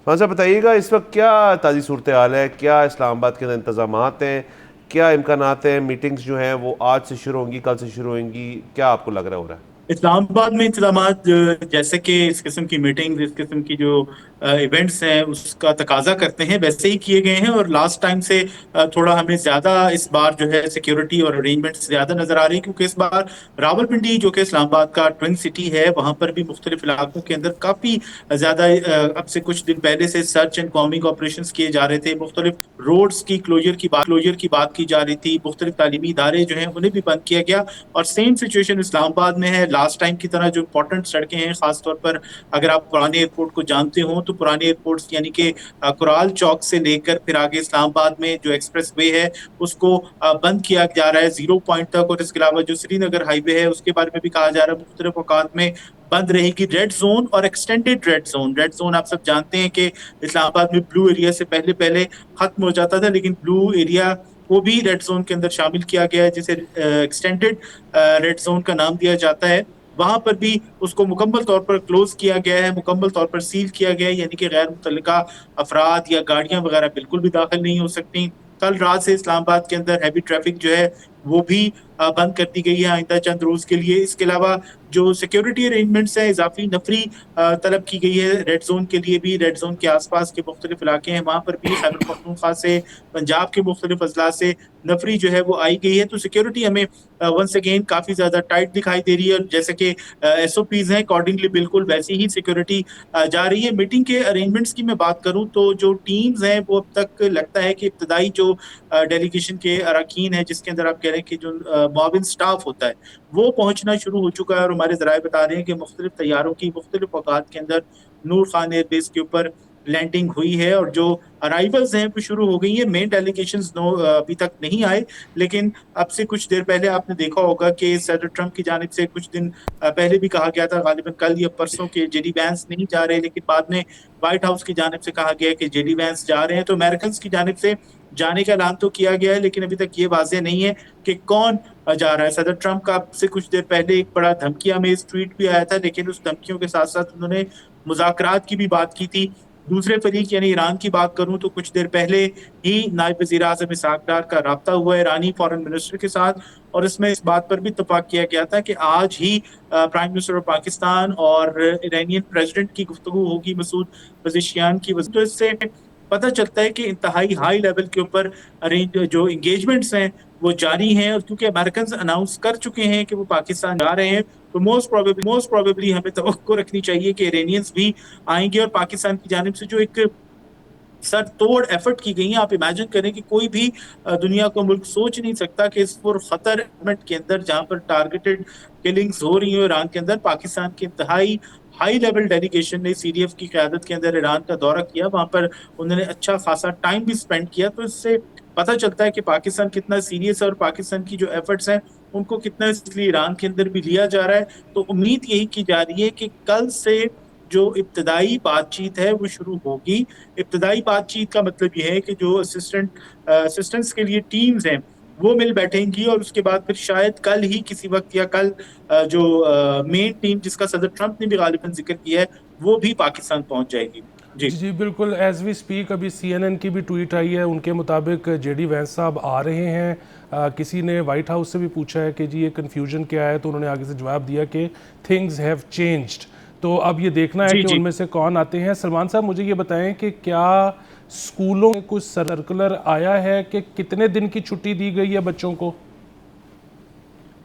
ہاں صاحب بتائیے گا اس وقت کیا تازی صورتحال ہے، کیا اسلام آباد کے اندر انتظامات ہیں، کیا امکانات ہیں؟ میٹنگز جو ہیں وہ آج سے شروع ہوں گی، کل سے شروع ہوئیں گی، کیا آپ کو لگ رہا ہو رہا ہے؟ اسلام آباد میں انتظامات جیسے کہ اس قسم کی میٹنگ، اس قسم کی جو ایونٹس ہیں اس کا تقاضا کرتے ہیں ویسے ہی کیے گئے ہیں، اور لاسٹ ٹائم سے تھوڑا ہمیں زیادہ اس بار جو ہے سیکیورٹی اور ارینجمنٹس زیادہ نظر آ رہی ہیں، کیونکہ اس بار راولپنڈی جو کہ اسلام آباد کا ٹوئن سٹی ہے وہاں پر بھی مختلف علاقوں کے اندر کافی زیادہ اب سے کچھ دن پہلے سے سرچ اینڈ کامنگ آپریشنز کیے جا رہے تھے، مختلف روڈز کی کلوجر کی بات کی جا رہی تھی، مختلف تعلیمی ادارے جو ہیں انہیں بھی بند کیا گیا، اور سیم سچویشن اسلام آباد میں ہے۔ لاسٹ ٹائم کی طرح جو امپورٹنٹ سڑکیں ہیں، خاص طور پر اگر آپ پرانے ایئرپورٹ کو جانتے ہوں تو پرانے ایئرپورٹ یعنی کہ کرال چوک سے لے کر پھر آگے اسلام آباد میں جو ایکسپریس وے ہے اس کو بند کیا جا رہا ہے 0 پوائنٹ تک، اور اس کے علاوہ جو سری نگر ہائی وے ہے اس کے بارے میں بھی کہا جا رہا ہے مختلف اوقات میں بند رہے گی۔ ریڈ زون اور ایکسٹینڈیڈ ریڈ زون آپ سب جانتے ہیں کہ اسلام آباد میں بلو ایریا سے پہلے پہلے ختم ہو جاتا تھا، لیکن بلو ایریا کو بھی ریڈ زون کے اندر شامل کیا گیا ہے، جسے ایکسٹینڈیڈ ریڈ زون کا نام دیا جاتا ہے۔ وہاں پر بھی اس کو مکمل طور پر کلوز کیا گیا ہے، مکمل طور پر سیل کیا گیا ہے، یعنی کہ غیر متعلقہ افراد یا گاڑیاں وغیرہ بالکل بھی داخل نہیں ہو سکتی۔ کل رات سے اسلام آباد کے اندر ہیوی ٹریفک جو ہے وہ بھی بند کر دی گئی ہے آئندہ چند روز کے لیے۔ اس کے علاوہ جو سیکیورٹی ارینجمنٹس ہیں، اضافی نفری طلب کی گئی ہے ریڈ زون کے لیے بھی، ریڈ زون کے آس پاس کے مختلف علاقے ہیں وہاں پر بھی خیبر پختونخوا سے، پنجاب کے مختلف اضلاع سے نفری جو ہے وہ آئی گئی ہے، تو سیکیورٹی ہمیں ونس اگین کافی زیادہ ٹائٹ دکھائی دے رہی ہے، اور جیسے کہ ایس او پیز ہیں اکارڈنگلی بالکل ویسی ہی سیکیورٹی جا رہی ہے۔ میٹنگ کے ارینجمنٹس کی میں بات کروں تو جو ٹیمز ہیں وہ اب تک لگتا ہے کہ ابتدائی جو ڈیلیگیشن کے اراکین ہیں، جس کے اندر آپ کہہ رہے ہیں کہ جو معاون سٹاف ہوتا ہے وہ پہنچنا شروع ہو چکا ہے، اور ہمارے ذرائع بتا رہے ہیں کہ مختلف طیاروں کی مختلف اوقات کے اندر نور خان ایئر بیس کے اوپر لینڈنگ ہوئی ہے، اور جو ارائیولز ہیں وہ شروع ہو گئی ہیں۔ مین ڈیلیگیشنز ابھی تک نہیں آئے، لیکن اب سے کچھ دیر پہلے آپ نے دیکھا ہوگا کہ صدر ٹرمپ کی جانب سے کچھ دن پہلے بھی کہا گیا تھا، غالباً کل یا پرسوں، کے جے ڈی وینس نہیں جا رہے، لیکن بعد میں وائٹ ہاؤس کی جانب سے کہا گیا کہ جے ڈی وینس جا رہے ہیں، تو امریکنز کی جانب سے جانے کا اعلان تو کیا گیا ہے، لیکن ابھی تک یہ واضح نہیں ہے کہ کون جا رہا ہے۔ صدر ٹرمپ کا اب سے کچھ دیر پہلے ایک بڑا دھمکیاں میں ٹویٹ بھی آیا تھا، لیکن اس دھمکیوں کے ساتھ ساتھ انہوں نے مذاکرات کی بھی بات کی تھی۔ دوسرے فریق یعنی ایران کی بات کروں تو کچھ دیر پہلے ہی نائب وزیر اعظم اسحاق ڈار کا رابطہ ہوا ہے ایرانی فارن منسٹر کے ساتھ، اور اس میں اس بات پر بھی اتفاق کیا گیا تھا کہ آج ہی پرائم منسٹر آف پاکستان اور ایرانین پریزیڈنٹ کی گفتگو ہوگی مسعود پزیشکیان کی وجہ، تو اس سے پتہ چلتا ہے کہ انتہائی ہائی لیول کے اوپر جو انگیجمنٹس ہیں وہ جاری ہیں، اور کیونکہ امریکنز اناؤنس کر چکے ہیں کہ وہ پاکستان جا رہے ہیں، تو موسٹ پروبیبلی ہمیں توقع رکھنی چاہیے کہ ایرانیئنز بھی آئیں گے، اور پاکستان کی جانب سے جو ایک سر توڑ ایفرٹ کی گئی ہیں، آپ امیجن کریں کہ کوئی بھی دنیا کو ملک سوچ نہیں سکتا کہ اس پر خطر کے اندر جہاں پر ٹارگیٹڈ کلنگز ہو رہی ہیں ایران کے اندر، پاکستان کے انتہائی ہائی لیول ڈیلیگیشن نے سی ڈی ایف کی قیادت کے اندر ایران کا دورہ کیا، وہاں پر انہوں نے اچھا خاصا ٹائم بھی سپینڈ کیا، تو اس سے پتہ چلتا ہے کہ پاکستان کتنا سیریس ہے، اور پاکستان کی جو ایفرٹس ہیں ان کو کتنا اس لیے ایران کے اندر بھی لیا جا رہا ہے۔ تو امید یہی کی جا رہی ہے کہ کل سے جو ابتدائی بات چیت ہے وہ شروع ہوگی۔ ابتدائی بات چیت کا مطلب یہ ہے کہ جو اسسٹنٹس کے لیے ٹیمز ہیں وہ مل بیٹھیں گی، اور اس کے بعد پھر شاید کل ہی کسی وقت یا کل جو مین ٹیم جس کا صدر ٹرمپ نے بھی غالباً ذکر کیا ہے وہ بھی پاکستان پہنچ جائے گی۔ جی جی بالکل، ایز وی سپیک ابھی سی این این کی بھی ٹویٹ آئی ہے، ان کے مطابق جے ڈی وینس صاحب آ رہے ہیں۔ کسی نے وائٹ ہاؤس سے بھی پوچھا ہے کہ جی یہ کنفیوژن کیا ہے، تو انہوں نے آگے سے جواب دیا کہ تھنگز ہیو چینجڈ۔ تو اب یہ دیکھنا ہے جی کہ جی ان میں سے کون آتے ہیں۔ سلمان صاحب مجھے یہ بتائیں کہ کیا اسکولوں میں کچھ سرکولر آیا ہے کہ کتنے دن کی چھٹی دی گئی ہے بچوں کو؟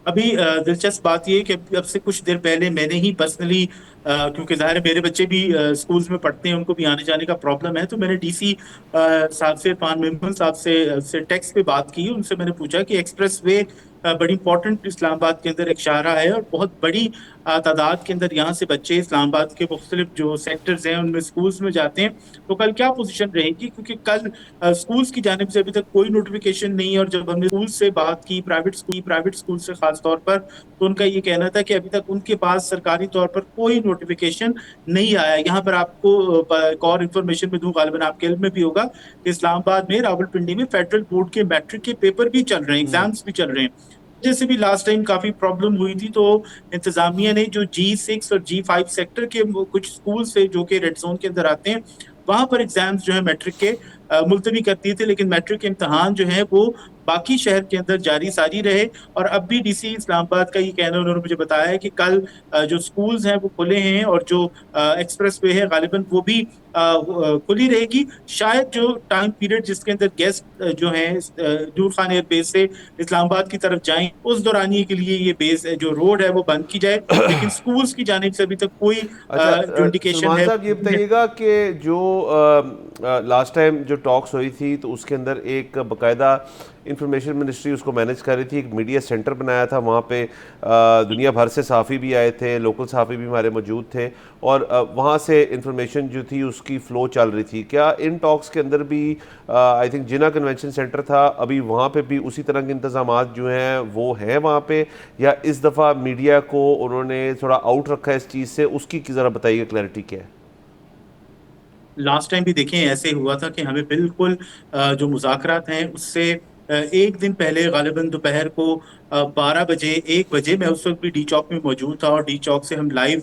ابھی دلچسپ بات یہ ہے کہ اب سے کچھ دیر پہلے میں نے ہی پرسنلی، کیونکہ ظاہر ہے میرے بچے بھی اسکولز میں پڑھتے ہیں، ان کو بھی آنے جانے کا پرابلم ہے، تو میں نے ڈی سی صاحب سے، پان ممبن صاحب سے ٹیکسٹ پہ بات کی، ان سے میں نے پوچھا کہ ایکسپریس وے بڑی امپورٹنٹ اسلام آباد کے اندر ایک شاہراہ ہے، اور بہت بڑی تعداد کے اندر یہاں سے بچے اسلام آباد کے مختلف جو سیکٹرز ہیں ان میں اسکولز میں جاتے ہیں، تو کل کیا پوزیشن رہے گی؟ کیونکہ کل اسکولز کی جانب سے ابھی تک کوئی نوٹیفیکیشن نہیں ہے، اور جب ہم نے اسکول سے بات کی، پرائیویٹ اسکول سے خاص طور پر، تو ان کا یہ کہنا تھا کہ ابھی تک ان کے پاس سرکاری طور پر کوئی نوٹیفیکیشن نہیں آیا۔ یہاں پر آپ کو ایک اور انفارمیشن میں دوں، غالباً آپ کے علم میں بھی ہوگا کہ اسلام آباد میں راولپنڈی میں فیڈرل بورڈ کے میٹرک کے پیپر بھی چل رہے ہیں، ایگزامز بھی چل رہے ہیں، جیسے بھی لاسٹ ٹائم کافی پرابلم ہوئی تھی، تو انتظامیہ نے جو G6 اور G5 سیکٹر کے کچھ اسکول سے جو کہ ریڈ زون کے اندر آتے ہیں वहां पर एग्जाम्स जो है मैट्रिक के मुलतवी कर दिए थे, लेकिन मैट्रिक के इम्तहान जो है वो बाकी शहर के अंदर जारी सारी रहे। और अब भी डीसी इस्लामाबाद का ये कहना, उन्होंने मुझे बताया है कि कल जो स्कूल्स हैं वो खुले हैं और जो एक्सप्रेस वे है गालिबन वो भी खुली रहेगी। शायद जो टाइम पीरियड जिसके अंदर गेस्ट जो हैं नूर खान एयर बेस से इस्लामाबाद की तरफ जाएं, उस दौरानिए के लिए ये बेस जो रोड है वो बंद की जाए, लेकिन स्कूल्स की जानिब से अभी तक कोई जो इंडिकेशन सलमान है। साहब ये बताइएगा कि जो लास्ट टाइम जो टॉक्स हुई थी तो उसके अंदर एक बाकायदा इंफॉर्मेशन मिनिस्ट्री उसको मैनेज कर रही थी, एक मीडिया सेंटर बनाया था, वहाँ पे दुनिया भर से सहाफ़ी भी आए थे, लोकल सहाफ़ी भी हमारे मौजूद थे और वहाँ से इंफॉर्मेशन जो थी उसकी फ़्लो चल रही थी। क्या इन टॉक्स के अंदर भी I think Jinnah convention centre था, अभी वहाँ पे भी उसी तरह के इंतज़ामात जो हैं वो हैं वहाँ पे, या इस दफ़ा मीडिया को उन्होंने थोड़ा आउट रखा है इस चीज़ से, उसकी ज़रा बताइए क्लैरिटी क्या है? लास्ट टाइम भी देखें ऐसे हुआ था कि हमें बिल्कुल जो मुज़ाकरात हैं उससे एक दिन पहले गालिबन दोपहर को 12 बजे 1 बजे मैं उस वक्त भी डी चौक में मौजूद था और डी चौक से हम लाइव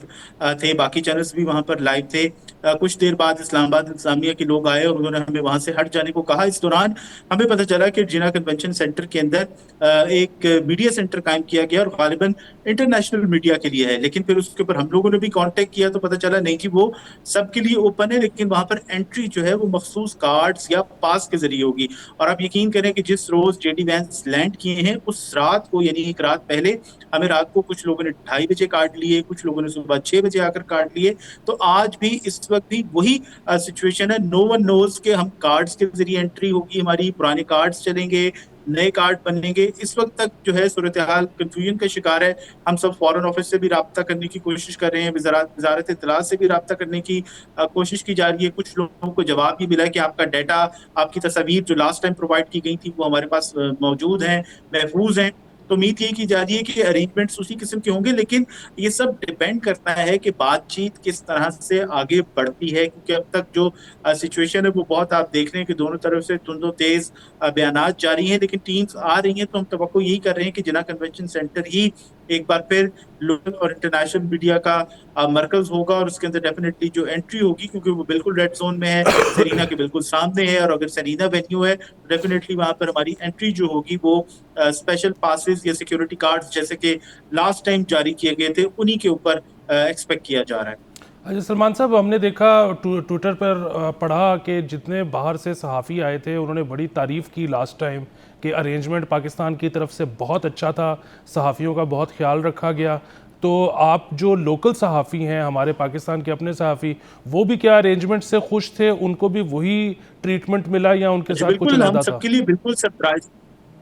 थे, बाकी चैनल्स भी वहां पर लाइव थे। कुछ देर बाद इस्लामाबाद इंतजामिया के लोग आए और उन्होंने हमें वहां से हट जाने को कहा। इस दौरान हमें पता चला कि जिना कन्वेंशन सेंटर के अंदर एक मीडिया सेंटर कायम किया गया और गालिबन इंटरनेशनल मीडिया के लिए है, लेकिन फिर उसके ऊपर हम लोगों ने भी कांटेक्ट किया तो पता चला नहीं जी वो सबके लिए ओपन है, लेकिन वहां पर एंट्री जो है वो मखसूस कार्ड्स या पास के जरिए होगी। और आप यकीन करें कि जिस रोज जेडी वैंस लैंड किए हैं उस रात को, यानी एक रात पहले, हमें रात को कुछ लोगों ने 2:30 बजे कार्ड लिए, कुछ लोगों ने सुबह 6 बजे आकर कार्ड लिए। तो आज भी इस वक्त भी वही सिचुएशन है। नो वन नोज के हम कार्ड्स के जरिए एंट्री होगी, हमारी पुराने कार्ड्स चलेंगे, नए कार्ड बनेंगे। इस वक्त तक जो है सूरत हाल कंफ्यूजन का शिकार है। हम सब फॉरेन ऑफिस से भी रब्ता करने की कोशिश कर रहे हैं, वजारत इत्तलात से भी रब्ता करने की कोशिश की जा रही है। कुछ लोगों को जवाब भी मिला है कि आपका डाटा, आपकी तस्वीर जो लास्ट टाइम प्रोवाइड की गई थी वो हमारे पास मौजूद हैं, महफूज हैं। तो उम्मीद ये की जा रही है कि अरेंजमेंट्स उसी किस्म के होंगे, लेकिन ये सब डिपेंड करता है कि बातचीत किस तरह से आगे बढ़ती है, क्योंकि अब तक जो सिचुएशन है वो बहुत, आप देख रहे हैं कि दोनों तरफ से तुंदो तेज बयानात जारी हैं, लेकिन टीम्स आ रही हैं। तो हम तवक्को यही कर रहे हैं कि जिना कन्वेंशन सेंटर ही एक बार फिर लोकल और इंटरनेशनल मीडिया का मरकज होगा और उसके अंदर डेफिनेटली जो एंट्री होगी, क्योंकि वो बिल्कुल रेड जोन में है, सरीना के बिल्कुल सामने है, और अगर सरीना वेन्यू है तो डेफिनेटली वहां पर हमारी एंट्री जो होगी वो स्पेशल पासेस या सिक्योरिटी कार्ड्स जैसे कि लास्ट टाइम जारी किए गए थे उन्हीं के ऊपर एक्सपेक्ट किया जा रहा है। अच्छा सलमान साहब, हमने देखा ट्विटर पर पढ़ा कि जितने बाहर से सहाफ़ी आए थे उन्होंने बड़ी तारीफ़ की लास्ट टाइम कि अरेंजमेंट पाकिस्तान की तरफ से बहुत अच्छा था, सहाफ़ियों का बहुत ख्याल रखा गया। तो आप जो लोकल सहाफ़ी हैं, हमारे पाकिस्तान के अपने सहाफ़ी, वो भी क्या अरेंजमेंट से खुश थे? उनको भी वही ट्रीटमेंट मिला या उनके साथ कुछ अलग था? सबके लिए बिल्कुल सरप्राइज,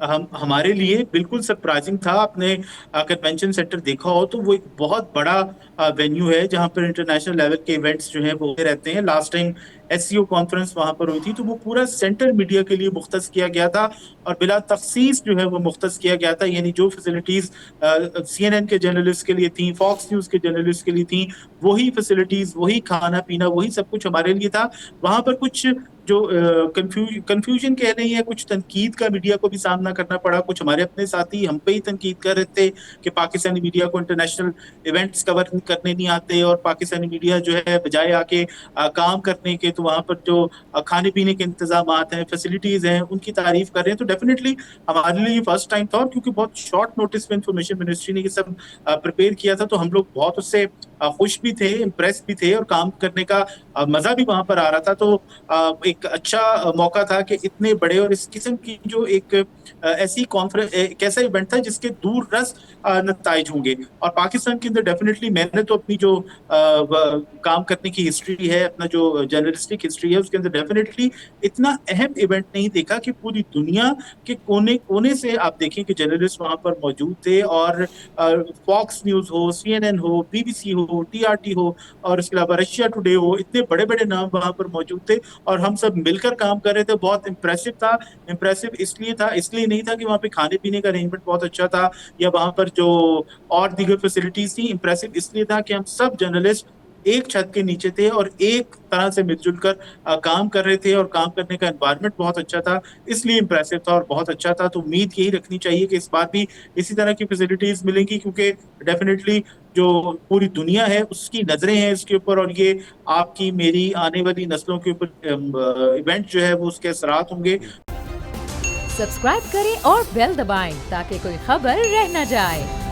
हमारे लिए बिल्कुल सरप्राइजिंग था। आपने कन्वेंशन सेंटर देखा हो तो वो एक बहुत बड़ा वेन्यू है जहां पर इंटरनेशनल लेवल के इवेंट्स जो हैं वो होते रहते हैं। लास्ट टाइम एससीओ कॉन्फ्रेंस वहां पर हुई थी तो वो पूरा सेंटर मीडिया के लिए मुख्तस किया गया था और बिला तखसीस जो है वो मुख्तस किया गया था। यानी जो फैसिलिटीज CNN के जर्नलिस्ट के लिए थी, फॉक्स न्यूज के जर्नलिस्ट के लिए थी, वही फैसिलिटीज, वही खाना पीना, वही सब कुछ हमारे लिए था। वहां पर कुछ जो कंफ्यूजन कह रही है, कुछ तनकीद का मीडिया को भी सामना करना पड़ा। कुछ हमारे अपने साथी हम पे ही तनकीद कर रहे थे कि पाकिस्तानी मीडिया को इंटरनेशनल इवेंट्स कवर करने नहीं आते और पाकिस्तानी मीडिया जो है बजाय आके काम करने के तो वहाँ पर जो खाने पीने के इंतजाम हैं, फैसिलिटीज हैं, उनकी तारीफ कर रहे हैं। तो डेफिनेटली हमारे लिए फर्स्ट टाइम था और क्योंकि बहुत शॉर्ट नोटिस में इंफॉर्मेशन मिनिस्ट्री ने ये सब प्रिपेयर किया था तो हम लोग बहुत उससे खुश भी थे, इम्प्रेस भी थे और काम करने का मजा भी वहां पर आ रहा था। तो एक अच्छा मौका था कि इतने बड़े और इस किस्म की जो एक ऐसी कॉन्फ्रेंस, एक ऐसा इवेंट था जिसके दूर रस नताइज होंगे। और पाकिस्तान के अंदर डेफिनेटली मैंने तो अपनी जो काम करने की हिस्ट्री है, अपना जो जर्नलिस्टिक हिस्ट्री है, उसके अंदर डेफिनेटली इतना अहम इवेंट नहीं देखा कि पूरी दुनिया के कोने कोने से आप देखें कि जर्नलिस्ट वहां पर मौजूद थे और फॉक्स न्यूज हो, CNN हो, BBC हो, TRT हो और इसके अलावा रशिया टुडे हो, इतने बड़े बड़े नाम वहां पर मौजूद थे और हम सब मिलकर काम कर रहे थे। बहुत इंप्रेसिव था। इंप्रेसिव इसलिए नहीं था कि वहां पे खाने पीने का अरेंजमेंट बहुत अच्छा था या वहां पर जो और दीगर फैसिलिटीज थी। इंप्रेसिव इसलिए था कि हम सब जर्नलिस्ट एक छत के नीचे थे और एक तरह से मिलजुल कर काम कर रहे थे, और काम करने का एनवायरनमेंट बहुत अच्छा था, इसलिए इम्प्रेसिव था और बहुत अच्छा था। तो उम्मीद यही रखनी चाहिए कि इस बार भी इसी तरह की फैसिलिटीज मिलेंगी, क्योंकि डेफिनेटली जो पूरी दुनिया है उसकी नजरें हैं इसके ऊपर, और ये आपकी मेरी आने वाली नस्लों के ऊपर इवेंट जो है वो उसके असरात होंगे। सब्सक्राइब करें और बेल दबाएं ताकि कोई खबर रह न जाए।